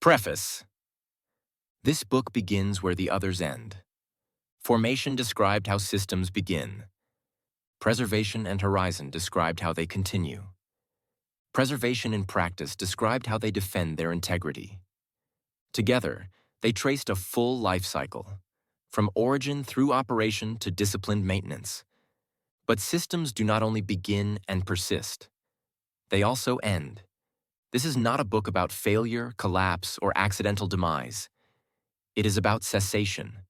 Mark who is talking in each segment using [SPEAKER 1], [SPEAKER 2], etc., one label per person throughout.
[SPEAKER 1] Preface. This book begins where the others end. Formation described how systems begin. Preservation and horizon described how they continue. Preservation in practice described how they defend their integrity. Together, they traced a full life cycle, from origin through operation to disciplined maintenance. But systems do not only begin and persist, they also end. This is not a book about failure, collapse, or accidental demise. It is about cessation,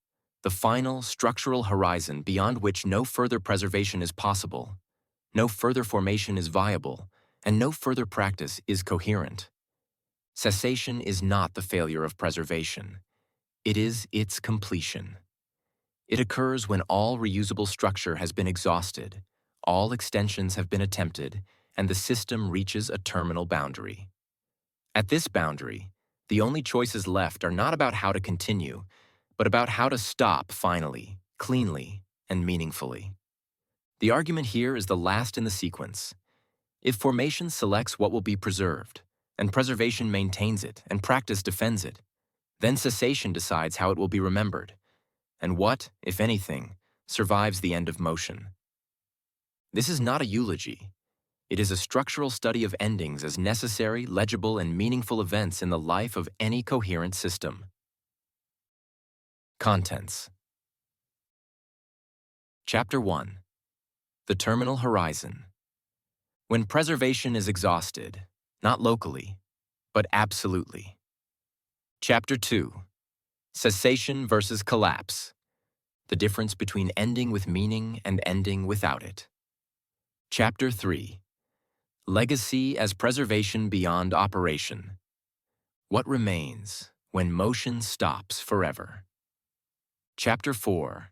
[SPEAKER 1] the final structural horizon beyond which no further preservation is possible, no further formation is viable, and no further practice is coherent. Cessation is not the failure of preservation. It is its completion. It occurs when all reusable structure has been exhausted, all extensions have been attempted, and the system reaches a terminal boundary. At this boundary, the only choices left are not about how to continue, but about how to stop finally, cleanly, and meaningfully. The argument here is the last in the sequence. If formation selects what will be preserved, and preservation maintains it, and practice defends it, then cessation decides how it will be remembered, and what, if anything, survives the end of motion. This is not a eulogy. It is a structural study of endings as necessary, legible, and meaningful events in the life of any coherent system. Contents. Chapter 1. The Terminal Horizon. When preservation is exhausted, not locally, but absolutely. Chapter 2. Cessation versus collapse. The difference between ending with meaning and ending without it. Chapter 3. Legacy as preservation beyond operation. What remains when motion stops forever? Chapter 4.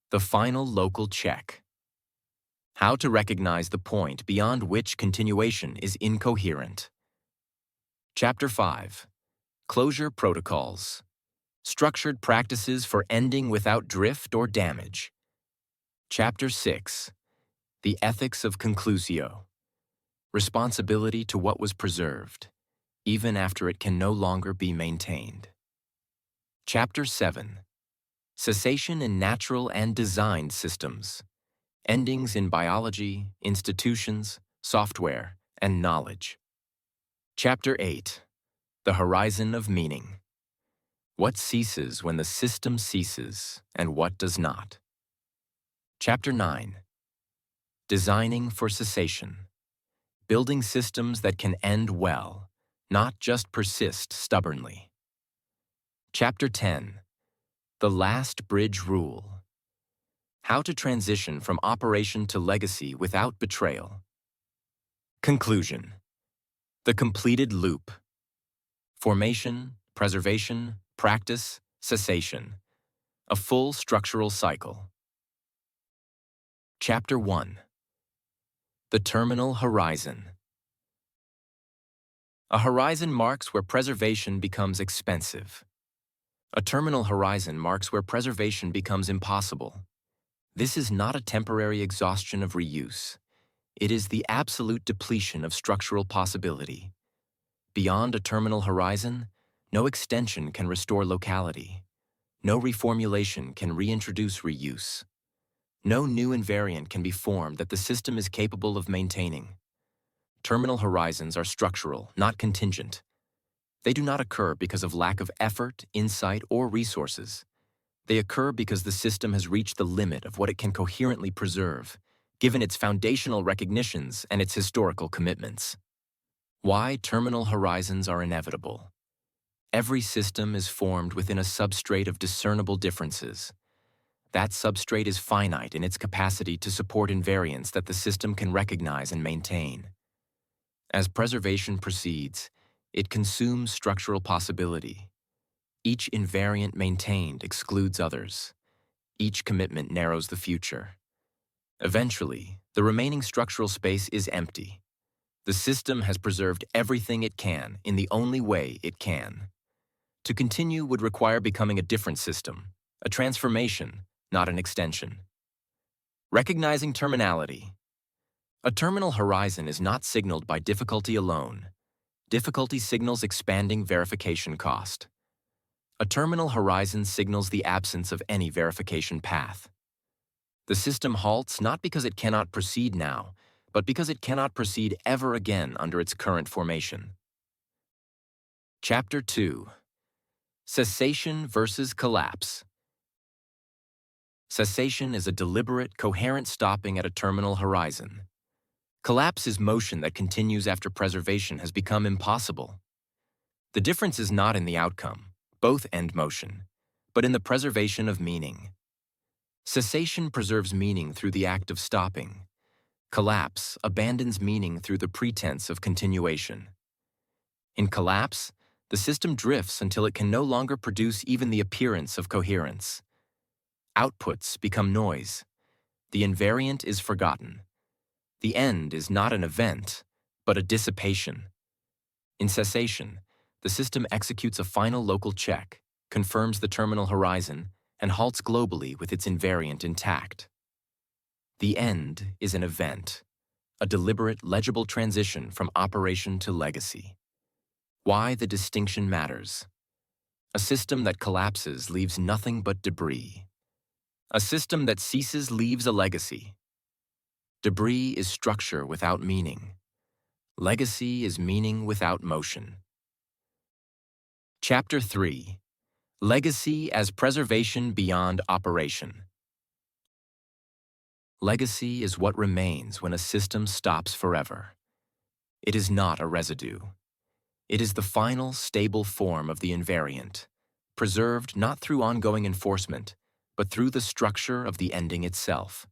[SPEAKER 1] The final local check. How to recognize the point beyond which continuation is incoherent. Chapter 5. Closure protocols. Structured practices for ending without drift or damage. Chapter 6. The ethics of conclusio. Responsibility to what was preserved, even after it can no longer be maintained. Chapter 7. Cessation in natural and designed systems. Endings in biology, institutions, software, and knowledge. Chapter 8. The horizon of meaning. What ceases when the system ceases, and what does not? Chapter 9. Designing for cessation. Building systems that can end well, not just persist stubbornly. Chapter 10. The Last Bridge Rule. How to transition from operation to legacy without betrayal. Conclusion. The completed loop. Formation, preservation, practice, cessation. A full structural cycle. Chapter 1. The Terminal Horizon. A horizon marks where preservation becomes expensive. A terminal horizon marks where preservation becomes impossible. This is not a temporary exhaustion of reuse. It is the absolute depletion of structural possibility. Beyond a terminal horizon, no extension can restore locality. No reformulation can reintroduce reuse. No new invariant can be formed that the system is capable of maintaining. Terminal horizons are structural, not contingent. They do not occur because of lack of effort, insight, or resources. They occur because the system has reached the limit of what it can coherently preserve, given its foundational recognitions and its historical commitments. Why terminal horizons are inevitable. Every system is formed within a substrate of discernible differences. That substrate is finite in its capacity to support invariants that the system can recognize and maintain. As preservation proceeds, it consumes structural possibility. Each invariant maintained excludes others. Each commitment narrows the future. Eventually, the remaining structural space is empty. The system has preserved everything it can in the only way it can. To continue would require becoming a different system, a transformation, not an extension. Recognizing terminality. A terminal horizon is not signaled by difficulty alone. Difficulty signals expanding verification cost. A terminal horizon signals the absence of any verification path. The system halts not because it cannot proceed now, but because it cannot proceed ever again under its current formation. Chapter 2. Cessation versus collapse. Cessation is a deliberate, coherent stopping at a terminal horizon. Collapse is motion that continues after preservation has become impossible. The difference is not in the outcome, both end motion, but in the preservation of meaning. Cessation preserves meaning through the act of stopping. Collapse abandons meaning through the pretense of continuation. In collapse, the system drifts until it can no longer produce even the appearance of coherence. Outputs become noise. The invariant is forgotten. The end is not an event, but a dissipation. In cessation, the system executes a final local check, confirms the terminal horizon, and halts globally with its invariant intact. The end is an event, a deliberate, legible transition from operation to legacy. Why the distinction matters. A system that collapses leaves nothing but debris. A system that ceases leaves a legacy. Debris is structure without meaning. Legacy is meaning without motion. Chapter 3. Legacy as preservation beyond operation. Legacy is what remains when a system stops forever. It is not a residue. It is the final, stable form of the invariant, preserved not through ongoing enforcement, but through the structure of the ending itself.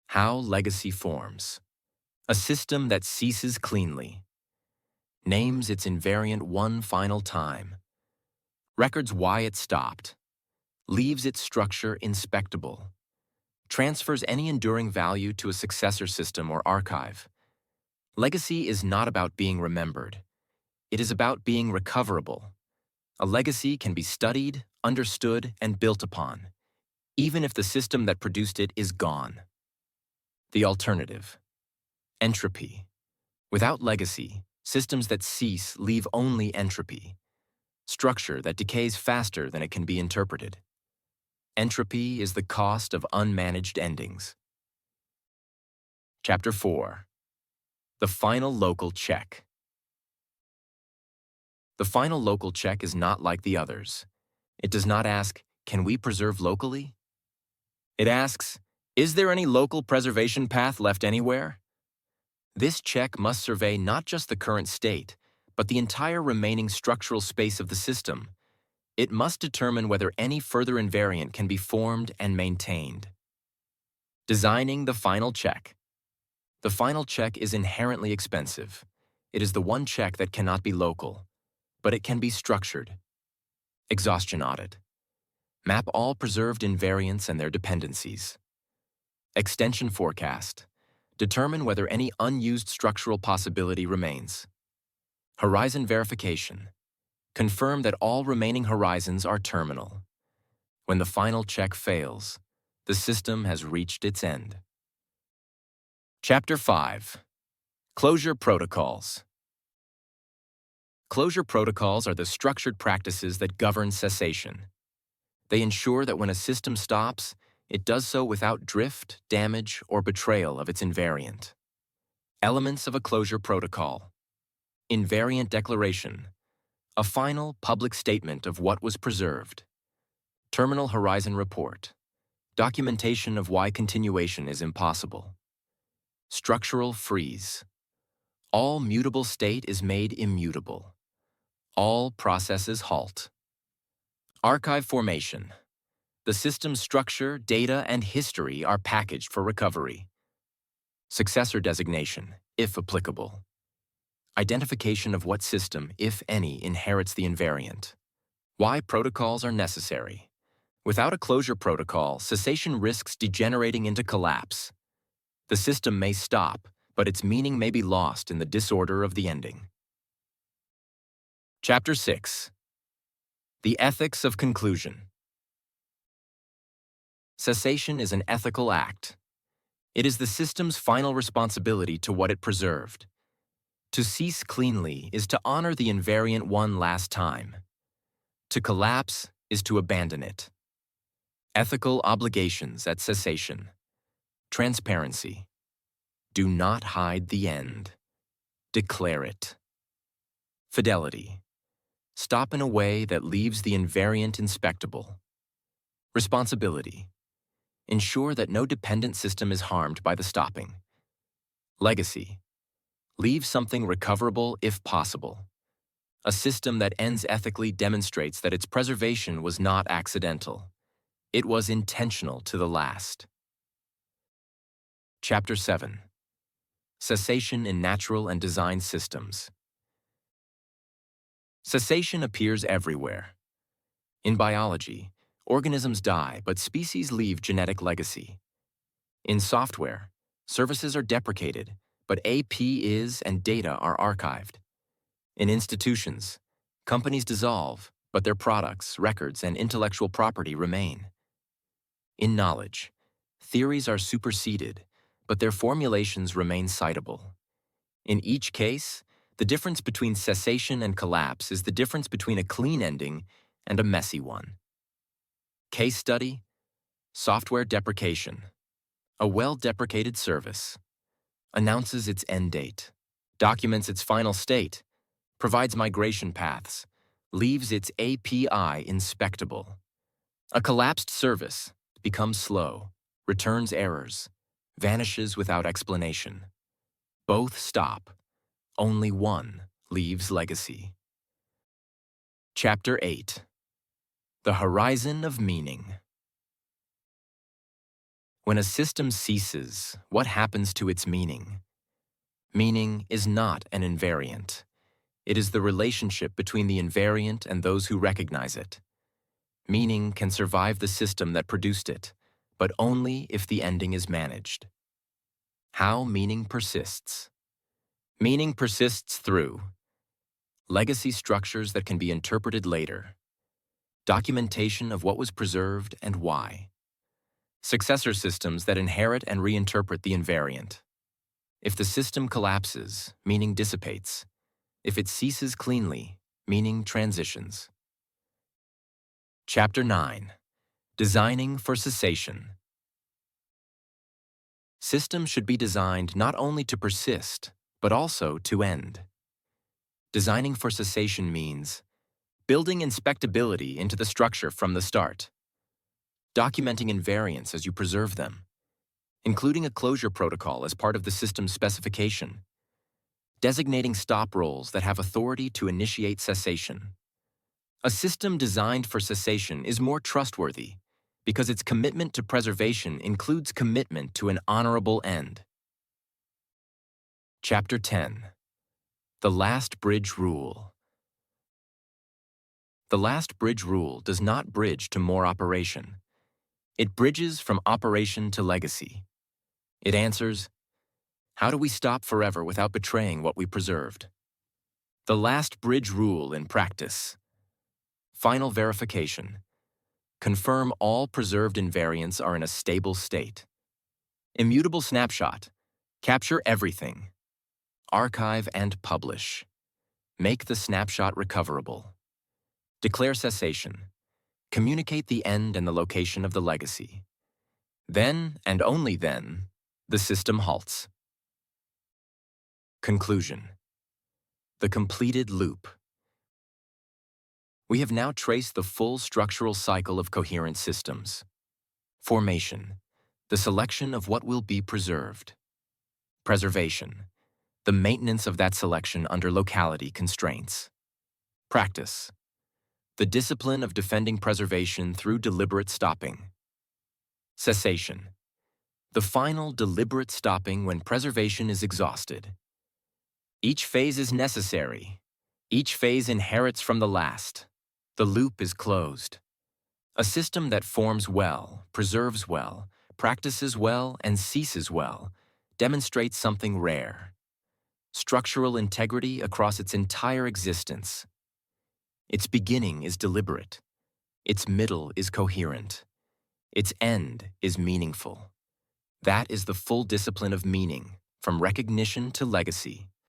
[SPEAKER 1] How legacy forms. A system that ceases cleanly. Names its invariant one final time. Records why it stopped. Leaves its structure inspectable. Transfers any enduring value to a successor system or archive. Legacy is not about being remembered. It is about being recoverable. A legacy can be studied, understood, and built upon, even if the system that produced it is gone. The alternative. Entropy. Without legacy, systems that cease leave only entropy, structure that decays faster than it can be interpreted. Entropy is the cost of unmanaged endings. Chapter 4. The final local check. The final local check is not like the others. It does not ask, can we preserve locally? It asks, is there any local preservation path left anywhere? This check must survey not just the current state, but the entire remaining structural space of the system. It must determine whether any further invariant can be formed and maintained. Designing the final check. The final check is inherently expensive. It is the one check that cannot be local, but it can be structured. Exhaustion audit. Map all preserved invariants and their dependencies. Extension forecast. Determine whether any unused structural possibility remains. Horizon verification. Confirm that all remaining horizons are terminal. When the final check fails, the system has reached its end. Chapter 5. Closure protocols. Closure protocols are the structured practices that govern cessation. They ensure that when a system stops, it does so without drift, damage, or betrayal of its invariant. Elements of a closure protocol. Invariant declaration. A final, public statement of what was preserved. Terminal horizon report. Documentation of why continuation is impossible. Structural freeze. All mutable state is made immutable. All processes halt. Archive formation. The system's structure, data, and history are packaged for recovery. Successor designation, if applicable. Identification of what system, if any, inherits the invariant. Why protocols are necessary. Without a closure protocol, cessation risks degenerating into collapse. The system may stop, but its meaning may be lost in the disorder of the ending. Chapter 6. The ethics of conclusion. Cessation is an ethical act. It is the system's final responsibility to what it preserved. To cease cleanly is to honor the invariant one last time. To collapse is to abandon it. Ethical obligations at cessation. Transparency. Do not hide the end. Declare it. Fidelity. Stop in a way that leaves the invariant inspectable. Responsibility. Ensure that no dependent system is harmed by the stopping. Legacy. Leave something recoverable if possible. A system that ends ethically demonstrates that its preservation was not accidental. It was intentional to the last. Chapter 7. Cessation in Natural and Design Systems. Cessation appears everywhere. In biology, organisms die, but species leave genetic legacy. In software, services are deprecated, but AP is and data are archived. In institutions, companies dissolve, but their products, records, and intellectual property remain. In knowledge, theories are superseded, but their formulations remain citable. In each case, the difference between cessation and collapse is the difference between a clean ending and a messy one. Case study: software deprecation. A well-deprecated service announces its end date, documents its final state, provides migration paths, leaves its API inspectable. A collapsed service becomes slow, returns errors, vanishes without explanation. Both stop. Only one leaves legacy. Chapter 8. The Horizon of Meaning. When a system ceases, what happens to its meaning? Meaning is not an invariant. It is the relationship between the invariant and those who recognize it. Meaning can survive the system that produced it, but only if the ending is managed. How meaning persists. Meaning persists through legacy structures that can be interpreted later, documentation of what was preserved and why, successor systems that inherit and reinterpret the invariant. If the system collapses, meaning dissipates. If it ceases cleanly, meaning transitions. Chapter 9. Designing for Cessation. Systems should be designed not only to persist, but also to end. Designing for cessation means building inspectability into the structure from the start, documenting invariants as you preserve them, including a closure protocol as part of the system's specification, designating stop roles that have authority to initiate cessation. A system designed for cessation is more trustworthy because its commitment to preservation includes commitment to an honorable end. Chapter 10. The Last Bridge Rule. The last bridge rule does not bridge to more operation. It bridges from operation to legacy. It answers, how do we stop forever without betraying what we preserved? The last bridge rule in practice. Final verification. Confirm all preserved invariants are in a stable state. Immutable snapshot. Capture everything. Archive and publish. Make the snapshot recoverable. Declare cessation. Communicate the end and the location of the legacy. Then, and only then, the system halts. Conclusion. The completed loop. We have now traced the full structural cycle of coherent systems. Formation, the selection of what will be preserved. Preservation, the maintenance of that selection under locality constraints. Practice, the discipline of defending preservation through deliberate stopping. Cessation, the final deliberate stopping when preservation is exhausted. Each phase is necessary. Each phase inherits from the last. The loop is closed. A system that forms well, preserves well, practices well, and ceases well demonstrates something rare: structural integrity across its entire existence. Its beginning is deliberate. Its middle is coherent. Its end is meaningful. That is the full discipline of meaning, from recognition to legacy.